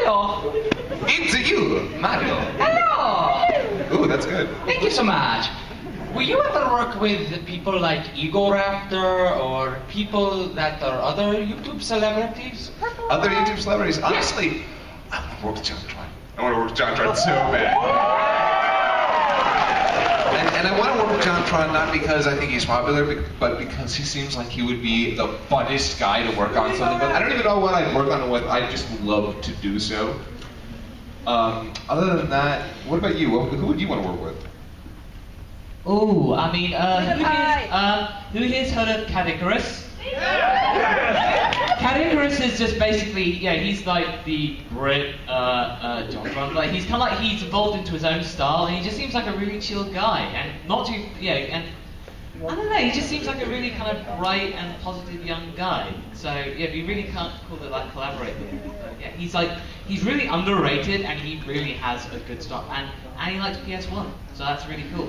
Mario! It's you, Mario. Hello! Ooh, that's good. Thank you so much. Will you ever work with people like Ego Raptor or people that are other YouTube celebrities? Other YouTube celebrities? Honestly, I want to work with JonTron. I want to work with JonTron so bad. And I want to work with JonTron not because I think he's popular, but because he seems like he would be the funnest guy to work on something with. I don't even know what I'd work on it with. I just love to do so. Other than that, what about you? Who would you want to work with? Oh, I mean, who here's heard of Cadicarus? Cadicarus is just basically, yeah, he's like the Brit JonTron. Like he's kind of like he's evolved into his own style, and he just seems like a really chill guy, and not too, yeah, and I don't know, he just seems like a really kind of bright and positive young guy. So yeah, we really can't call it like collaborate with him. But, yeah, he's really underrated, and he really has a good style, and he likes PS1, so that's really cool.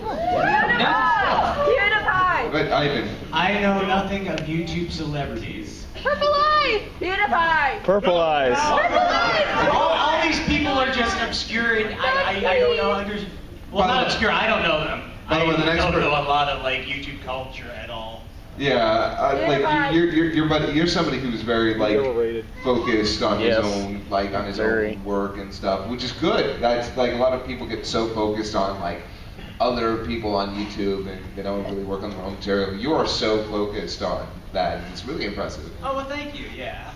Beautify! But Ivan. I know nothing of YouTube celebrities. Purple eyes! Beautify! Purple eyes. Purple eyes! All these people are just obscure, and I don't know. Well, not obscure. I don't know them. By the way, the next I don't know a lot of like YouTube culture at all. Yeah, like you're somebody who's very like focused on his own own work and stuff, which is good. That's like a lot of people get so focused on like other people on YouTube and they don't really work on their own material. You are so focused on that, and it's really impressive. Oh well, thank you. Yeah.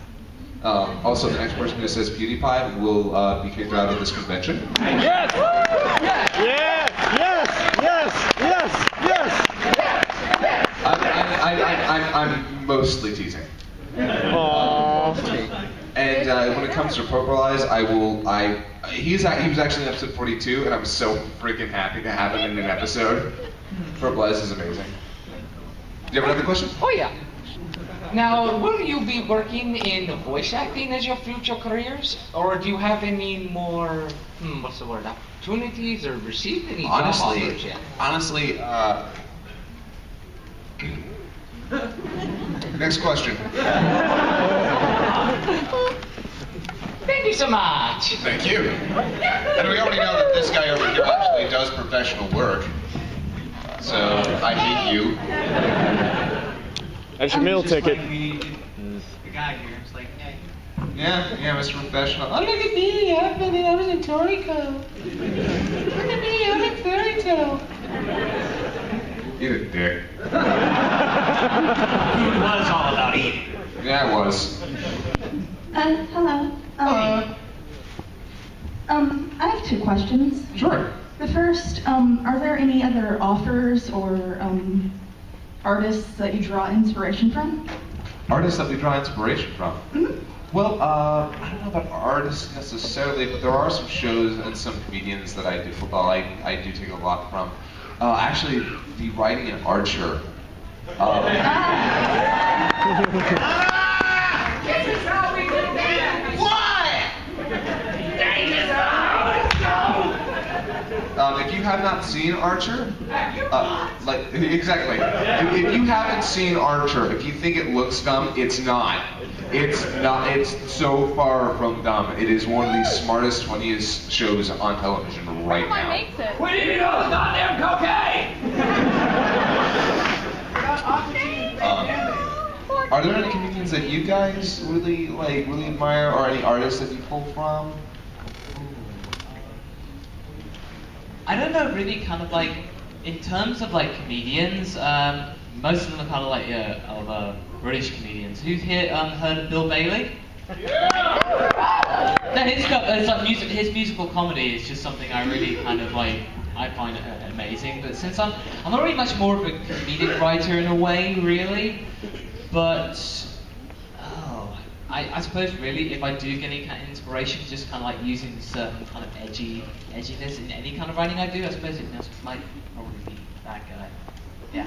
Also, the next person who says PewDiePie will be kicked out of this convention. Yes! Yes! Yes! Yes! Yes! Yes! I'm mostly teasing. Aww. And when it comes to Purple Eyes, he was actually in episode 42, and I'm so freaking happy to have him in an episode. Purple Eyes is amazing. Do you have another question? Oh yeah. Now, will you be working in voice acting as your future careers? Or do you have any more, what's the word, opportunities or received any job offers yet? Honestly, next question. Thank you so much. Thank you. And we already know that this guy over here actually does professional work. So, I hate you. That's your meal ticket. Like the guy here, it's like, hey. Yeah, Mr. Professional. Oh, look at me, I was in Toriko. Look at me, I'm in Fairytale. You're a dick. Food was all about eating. Yeah, it was. Hello. I have two questions. Sure. The first, are there any other authors or artists that you draw inspiration from? Artists that we draw inspiration from? Mm-hmm. Well, I don't know about artists necessarily, but there are some shows and some comedians that I do take a lot from. Actually, the writing in Archer. This is how we do that! If you have not seen Archer, exactly. If you haven't seen Archer, if you think it looks dumb, it's not. It's not. It's so far from dumb. It is one of the smartest, funniest shows on television right now. We need to know the goddamn cocaine! Are there any comedians that you guys really admire, or any artists that you pull from? I don't know, really kind of like, in terms of like comedians, most of them are kind of like, British comedians. Who's here heard of Bill Bailey? Yeah! No, his musical comedy is just something I really kind of like, I find amazing. But since I'm not really much more of a comedic writer in a way, really. But, I suppose really, if I do get any kind of inspiration, just kind of like using certain kind of edginess in any kind of writing I do, I suppose it might probably be that guy. Yeah.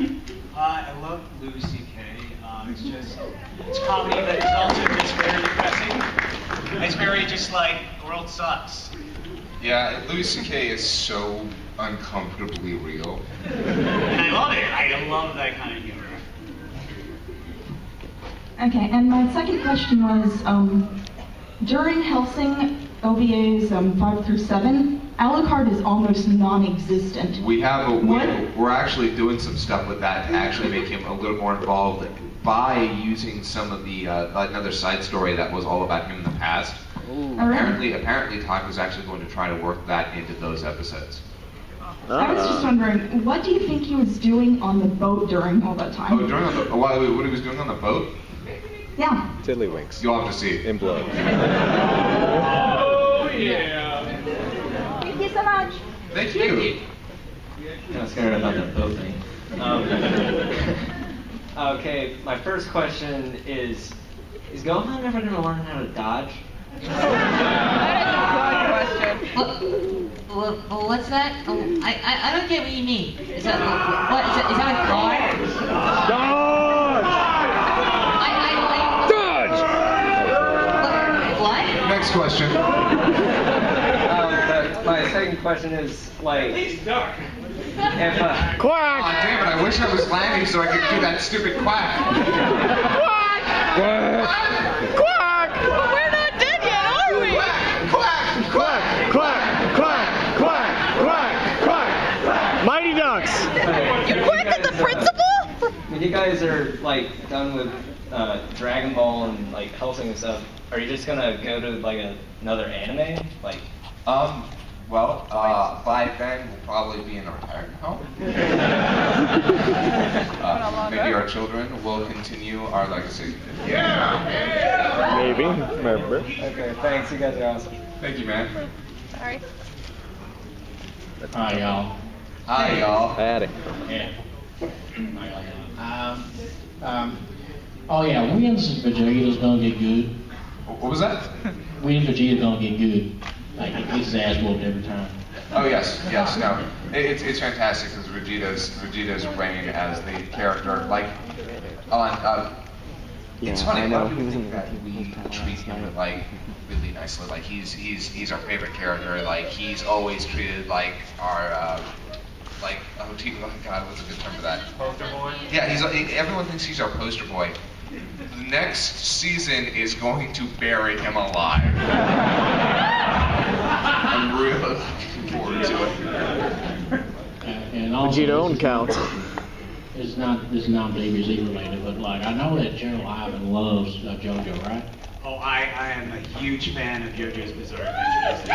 I love Louis C.K. It's comedy, but it's also just very depressing. It's very just like, the world sucks. Yeah, Louis C.K. is so uncomfortably real. And I love it. I love that kind of humor. Okay, and my second question was, during Helsing, OVAs 5 through 7, Alucard is almost non-existent. We're actually doing some stuff with that to actually make him a little more involved by using some of the another side story that was all about him in the past. Apparently, Todd was actually going to try to work that into those episodes. I was just wondering, what do you think he was doing on the boat during all that time? Oh, what he was doing on the boat? Yeah. Tiddlywinks. You'll have to see. In blood. Oh, yeah. Thank you so much. Thank you. I'm scared about that boat thing. Okay, my first question is Gohan ever going to learn how to dodge? That is a good question. Well, what's that? I don't get what you mean. Is that what? Is that a guard? Dodge! What? Next question. My second question is, like, He's dark. if, Quack! Aw, damn it, I wish I was Lanny so I could do that stupid quack. Quack! Quack! But we're not dead yet, are we? Quack! Quack! Quack! Quack! Quack! Quack! Quack! Mighty Ducks! You quack at the principal? when you guys are, like, done with Dragon Ball and, like, Hellsing and stuff, are you just gonna go to, like, another anime? Like, Well, by then we'll probably be in a retirement home. Maybe our children will continue our legacy. Maybe. Remember. okay, thanks, you guys are awesome. Thank you, man. Sorry. Hi, y'all. Hi, y'all. Howdy. Yeah. Oh yeah, Wins and Vegeta's gonna get good. What was that? Wins and Vegeta's gonna get good. Like, he gets his ass whooped every time. Oh yes, no, it's fantastic because Vegeta's reign as the character, like, it's funny. A lot of people think that we treat him like really nicely, like he's our favorite character, like he's always treated like our oh God, what's a good term for that? Poster boy? Yeah, everyone thinks he's our poster boy. The next season is going to bury him alive. I'm really looking forward to it. And also, Vegeta own counts. This is not BBC related, but like, I know that General Ivan loves JoJo, right? Oh, I am a huge fan of JoJo's Bizarre Adventures.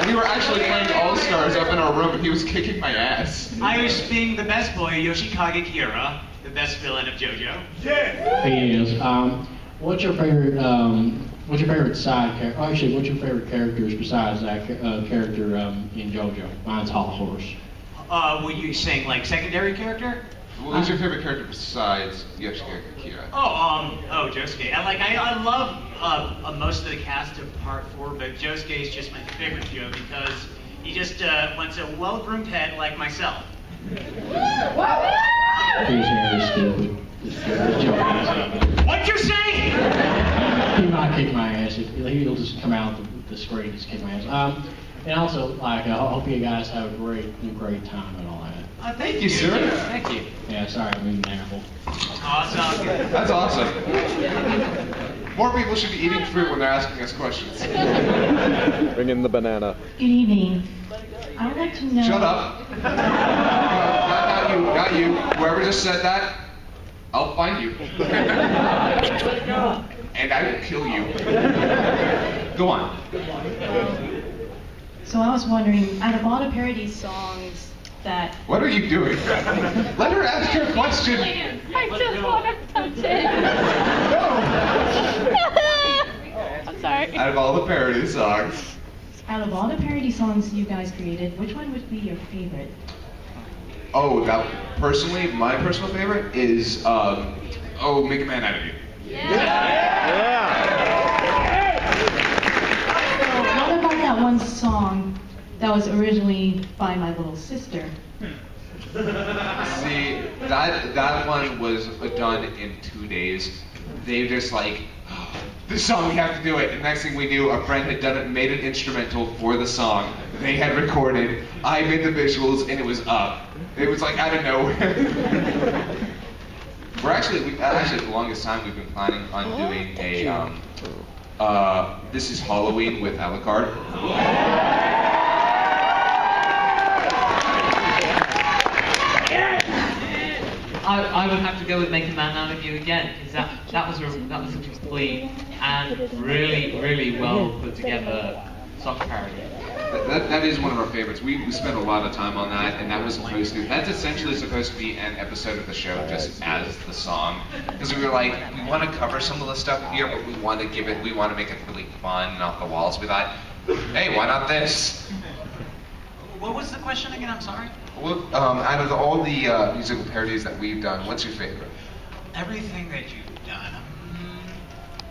We were actually playing All Stars up in our room, and he was kicking my ass. I was being the best boy, Yoshikage Kira, the best villain of JoJo. He is. What's your favorite side character? Actually, what's your favorite characters besides that character in JoJo? Mine's Hot Horse. Were you saying like secondary character? Who's your favorite character besides Yoshikage Kira? Josuke. I love most of the cast of Part 4, but Josuke is just my favorite Joe because he just wants a well-groomed head like myself. He's very stupid. What you say? He might kick my ass. He'll just come out the screen and just kick my ass. And also, like, I hope you guys have a great time and all that. Thank you, sir. Thank you. Yeah, sorry, I'm being an apple. Awesome. That's awesome. More people should be eating fruit when they're asking us questions. Bring in the banana. Good evening. I would like to know... Shut up. Not you. Whoever just said that, I'll find you. And I will kill you. Go on. So I was wondering, out of all the parody songs that... What are you doing? Let her ask her question. I just want to touch it. I'm sorry. Out of all the parody songs. Out of all the parody songs you guys created, which one would be your favorite? Oh, my personal favorite is, Make a Man Out of You. Yeah! What about that one song that was originally by my little sister? See, that one was done in 2 days. They were just like, this song, we have to do it. And next thing we knew, a friend had done it, made an instrumental for the song. They had recorded. I made the visuals, and it was up. It was like out of nowhere. For the longest time, we've been planning on doing This is Halloween with Alucard. I would have to go with Make a Man Out of You again, because that was a complete and really well put together song parody. That is one of our favorites. We spent a lot of time on that, and that's essentially supposed to be an episode of the show just as the song. Because we were like, we want to cover some of the stuff here, but we want to make it really fun and off the wall. So we thought, hey, why not this? What was the question again? I'm sorry. Well, out of all the musical parodies that we've done, what's your favorite? Everything that you've done.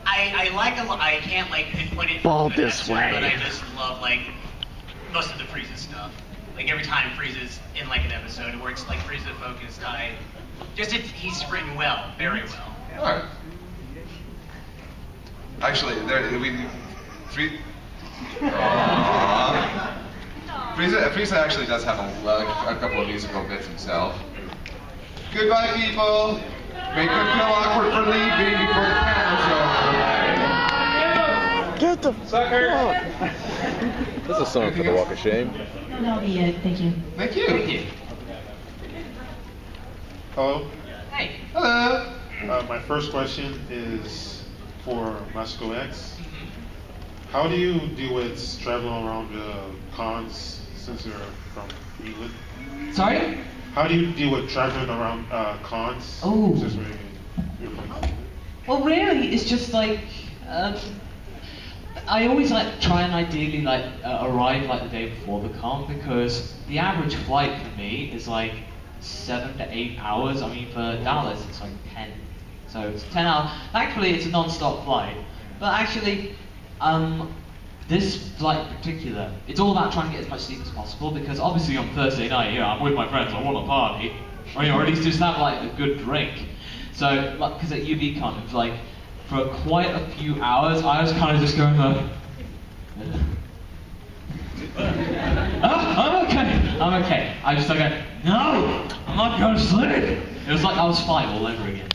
I like a lot. I can't like pinpoint it. Ball this way. But I just love like most of the Frieza stuff. Like every time Frieza's in like an episode where it's like Frieza focused, he's written well, very well. All right. Actually, Frieza actually does have a couple of musical bits himself. Goodbye, people. Make them feel awkward for leaving before the panel's over. Get the sucker! This is a song for the Walk of Shame. That'll be it. Thank you. Thank you. Thank you. Hello. Hey. Hello. My first question is for Masco X. How do you deal with traveling around cons since you're from England? Sorry? How do you deal with traveling around cons since you're from England? Well, really, it's just like I always like try and ideally like arrive like the day before the con, because the average flight for me is like 7 to 8 hours. I mean, for Dallas it's like 10, so it's 10 hours. Thankfully, it's a non-stop flight, but actually, this flight in particular, it's all about trying to get as much sleep as possible, because obviously on Thursday night, I'm with my friends, I want to party, or at least just have like a good drink. So, because at UVCon, it was like, for quite a few hours, I was kind of just going like, I'm okay. I just like, no, I'm not going to sleep. It was like I was 5 all over again.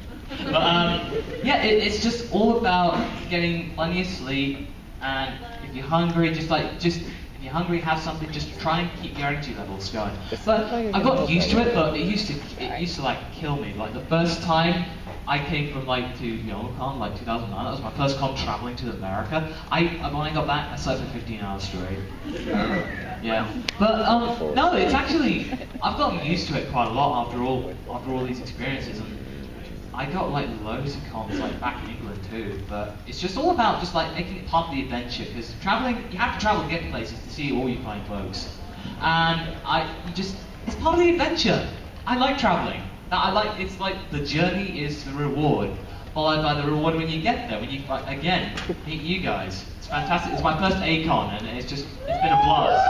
But yeah, it's just all about getting plenty of sleep, and if you're hungry, if you're hungry, have something, just try and keep your energy levels going. But I got used to it, but it used to like kill me. Like the first time I came from like to Con, like 2009, that was my first con traveling to America. When I got back, I slept for 15 hours straight. Yeah, but no, it's actually, I've gotten used to it quite a lot after all these experiences, and I got like loads of cons like back in England too. But it's just all about just like making it part of the adventure, because traveling, you have to travel and get places to see all you fine folks, and it's part of the adventure. I like traveling. It's like the journey is the reward, followed by the reward when you get there, when you again meet you guys. It's fantastic. It's my first A-Kon, and it's been a blast.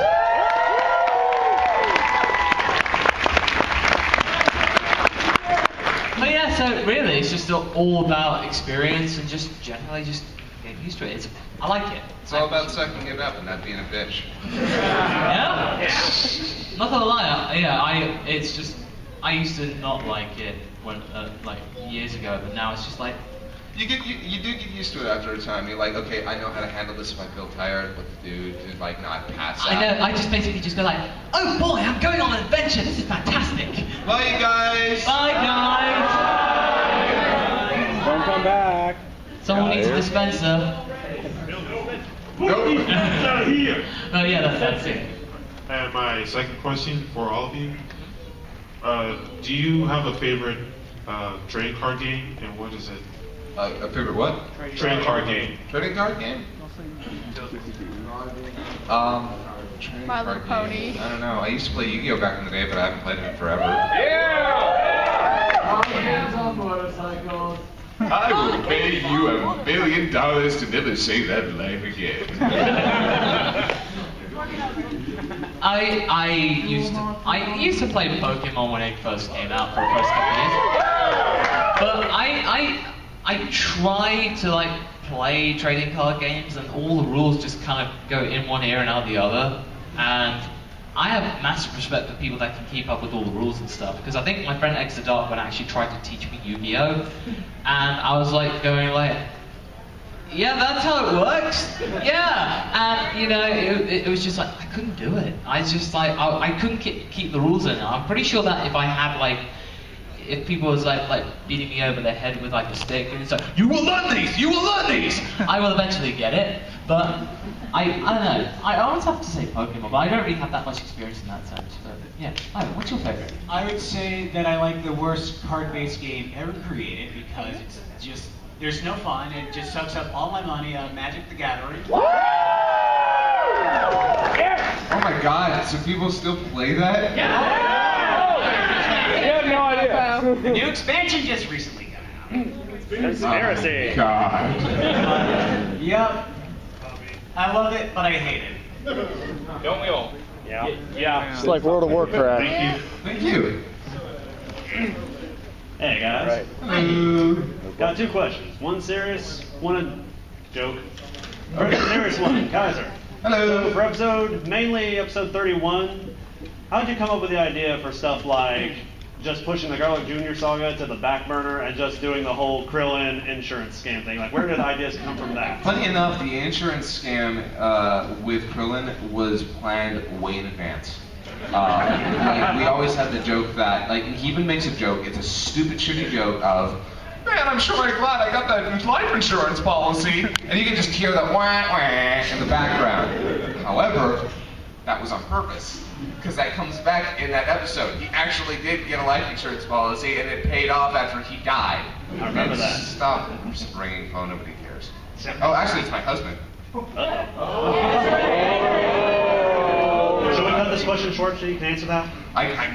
But yeah, so really, it's just all about experience and just generally just getting used to it. I like it. It's all about sucking it up and not being a bitch. Yeah? Not gonna lie, I used to not like it when like years ago, but now it's just like you do get used to it after a time. You're like, okay, I know how to handle this if I feel tired, what to do to like not pass out. I know. I just basically just go like, oh boy, I'm going on an adventure. This is fantastic. Bye, you guys. Bye, guys. Don't come back. Someone needs a dispenser. Nope. Out here. Oh yeah, that's it. And my second question for all of you. Do you have a favorite trading card game, and what is it? A favorite what? Trading card game. Trading card game? My Little Pony. I don't know. I used to play Yu-Gi-Oh back in the day, but I haven't played it in forever. Yeah! Hands on motorcycles. I will pay you $1 million to never say that line again. I used to play Pokemon when it first came out for the first couple of years. But I tried to like play trading card games, and all the rules just kind of go in one ear and out the other. And I have massive respect for people that can keep up with all the rules and stuff, because I think my friend X the Dark One actually tried to teach me Yu-Gi-Oh! And I was like going like, Yeah, that's how it works. Yeah, and you know, it was just like I couldn't do it. I just like I couldn't keep the rules in. I'm pretty sure that if I had like, if people was like beating me over the head with like a stick and it's like, you will learn these, you will learn these, I will eventually get it. But I don't know. I always have to say Pokemon, but I don't really have that much experience in that sense. But yeah, what's your favorite? I would say that I like the worst card-based game ever created because it's just. There's no fun, it just sucks up all my money on Magic the Gathering. Oh my god, so people still play that? Yeah! You have no idea. The new expansion just recently got out. Conspiracy. Oh god. Yep. I love it, but I hate it. Don't we all? Yeah. It's like World of Warcraft. Thank you. Hey guys. Hello. Got two questions. One serious, one a joke. First serious one, Kaiser. Hello. So for mainly episode 31, how did you come up with the idea for stuff like just pushing the Garlic Jr. saga to the back burner and just doing the whole Krillin insurance scam thing? Like, where did ideas come from that? Funny enough, the insurance scam with Krillin was planned way in advance. Like, we always had the joke that, like, he even makes a joke, it's a stupid, shitty joke of, man, I'm sure glad I got that life insurance policy. And you can just hear that wah, wah in the background. However, that was on purpose. Because that comes back in that episode. He actually did get a life insurance policy, and it paid off after he died. I remember that. Stop ringing phone, nobody cares. Oh, actually, it's my husband. Should we cut this question short so you can answer that?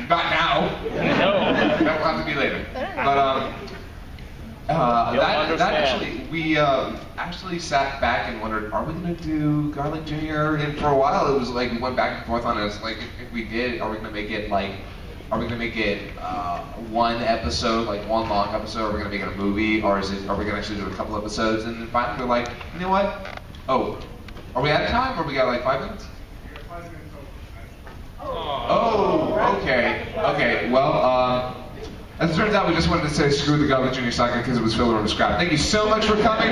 Not now. No. That will have to be later. But, that actually, we actually sat back and wondered, are we going to do Garlic Jr.? And for a while, it was like, we went back and forth on it. Like, if we did, are we going to make it like, one episode, like one long episode? Are we going to make it a movie? Or are we going to actually do a couple episodes? And then finally, we're like, you know what? Oh, are we out of time? Or we got like 5 minutes? Oh, okay. Okay, well, as it turns out, we just wanted to say screw the Garlic Jr. saga because it was filler on the scrap. Thank you so much for coming.